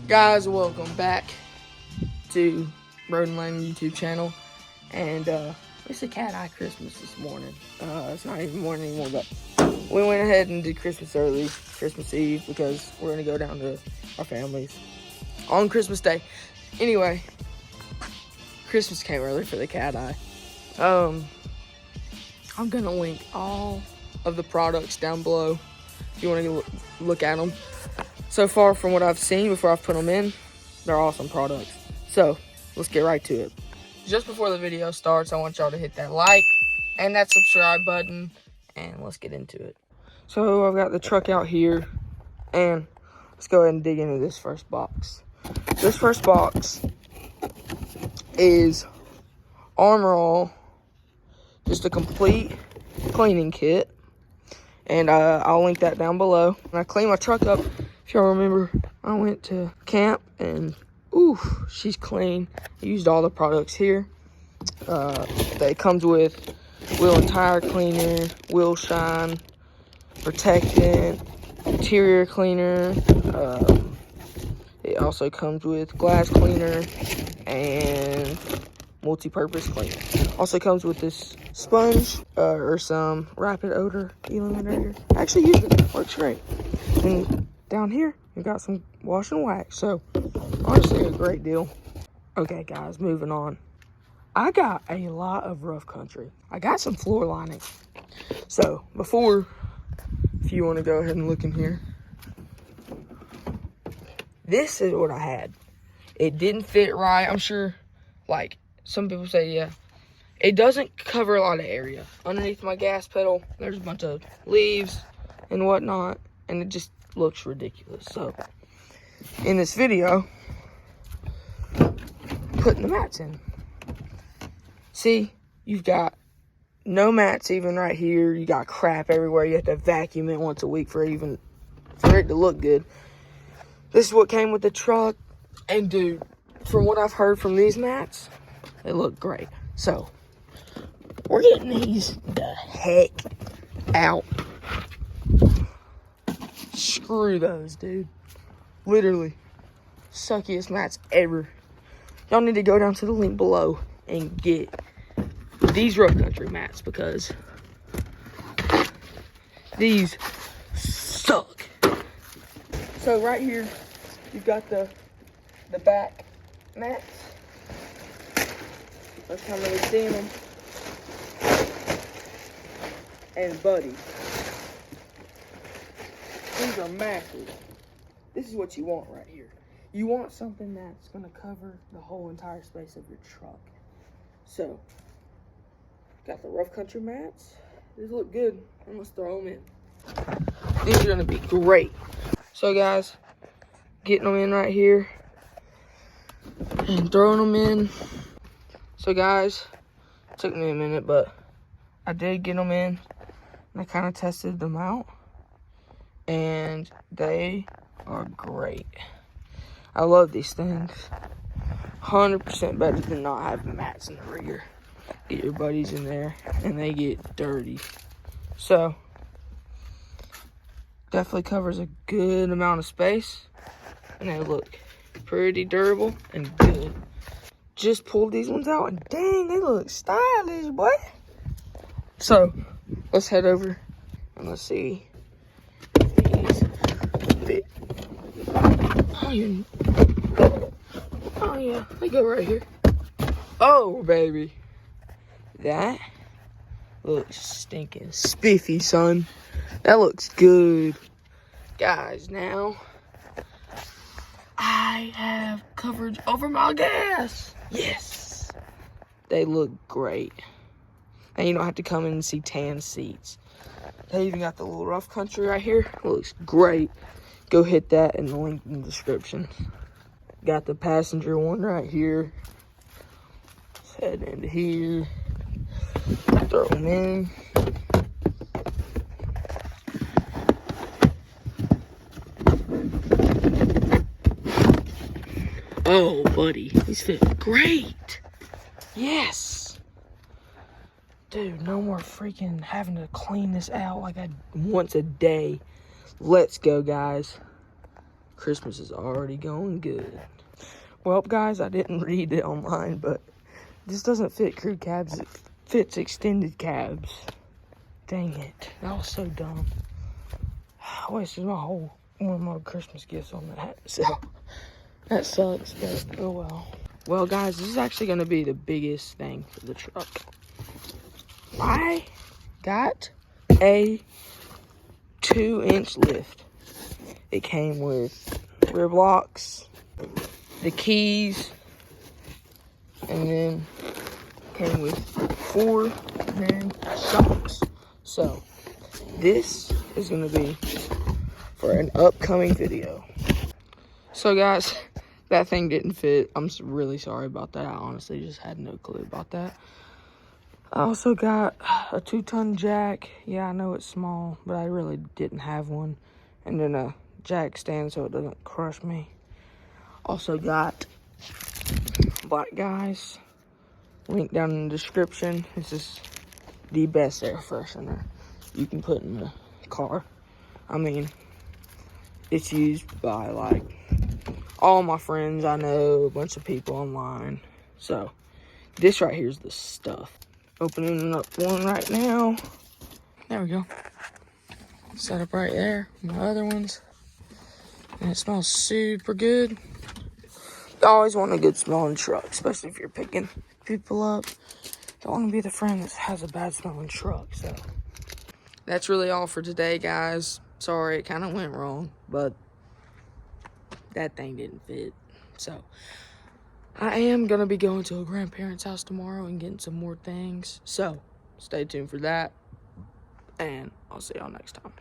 Guys, welcome back to Road and Lane YouTube channel. And it's a CATEYE Christmas this morning. It's not even morning anymore, but we went ahead and did Christmas early, Christmas Eve, because we're gonna go down to our families on Christmas Day. Anyway, Christmas came early for the CATEYE. I'm gonna link all of the products down below if you want to look at them. So far, from what I've seen before I've put them in, they're awesome products. So let's get right to it. Just before the video starts, I want y'all to hit that like and that subscribe button, and let's get into it. So I've got the truck out here, and let's go ahead and dig into this first box. This first box is Armor All, just a complete cleaning kit, and I'll link that down below. When I clean my truck up, if y'all remember, I went to camp and ooh, she's clean. I used all the products here. It comes with wheel and tire cleaner, wheel shine, protectant, interior cleaner. It also comes with glass cleaner and multi-purpose cleaner. Also comes with this sponge or some rapid odor eliminator. I actually used it, works great. And down here, we got some wash and wax. So honestly, a great deal. Okay, guys, moving on. I got a lot of rough country. I got some floor lining. So before, if you want to go ahead and look in here, this is what I had. It didn't fit right. I'm sure, like some people say, yeah. It doesn't cover a lot of area. Underneath my gas pedal, there's a bunch of leaves and whatnot, and it just looks ridiculous. So in this video, putting the mats in. See, you've got no mats even right here. You got crap everywhere. You have to vacuum it once a week for it to look good. This is what came with the truck, and dude, from what I've heard from these mats, they look great. So we're getting these the heck out. Screw those, dude. Literally, suckiest mats ever. Y'all need to go down to the link below and get these rough country mats, because these suck. So right here, you've got the back mats. Let's come really see them. And buddy, these are massive. This is what you want right here. You want something that's going to cover the whole entire space of your truck. So, got the rough country mats. These look good. I'm going to throw them in. These are going to be great. So guys, getting them in right here and throwing them in. So guys, it took me a minute, but I did get them in. And I kind of tested them out, and they are great. I love these things. 100% better than not having mats in the rear. Get your buddies in there, and they get dirty. So, definitely covers a good amount of space, and they look pretty durable and good. Just pulled these ones out, and dang, they look stylish, boy. So, let's head over and let's see if these fit. Oh yeah, they go right here. Oh baby, that looks stinking spiffy, son. That looks good. Guys, now I have coverage over my gas. Yes, they look great. And you don't have to come in and see tan seats. They even got the little rough country right here. Looks great. Go hit that in the link in the description. Got the passenger one right here. Let's head into here. Throw them in. Oh, buddy. These fit great. Yes. Dude, no more freaking having to clean this out like once a day. Let's go, guys. Christmas is already going good. Well, guys, I didn't read it online, but this doesn't fit crew cabs. It fits extended cabs. Dang it. That was so dumb. I wasted one of my Christmas gifts on that. So, that sucks, but oh well. Well, guys, this is actually going to be the biggest thing for the truck. I got a 2-inch lift. It came with rear blocks, the keys, and then came with 4 main shocks. So this is gonna be for an upcoming video. So guys, that thing didn't fit. I'm really sorry about that. I honestly just had no clue about that. I also got a 2-ton jack. Yeah, I know it's small, but I really didn't have one. And then a jack stand so it doesn't crush me. Also got black guys. Link down in the description. This is the best air freshener you can put in the car. I mean, it's used by like all my friends I know, a bunch of people online. So this right here is the stuff. Opening up one right now. There we go. Set up right there. My other ones. And it smells super good. You always want a good smelling truck, especially if you're picking people up. Don't want to be the friend that has a bad smelling truck. So that's really all for today, guys. Sorry, it kind of went wrong, but that thing didn't fit. So I am going to be going to a grandparent's house tomorrow and getting some more things. So stay tuned for that. And I'll see y'all next time.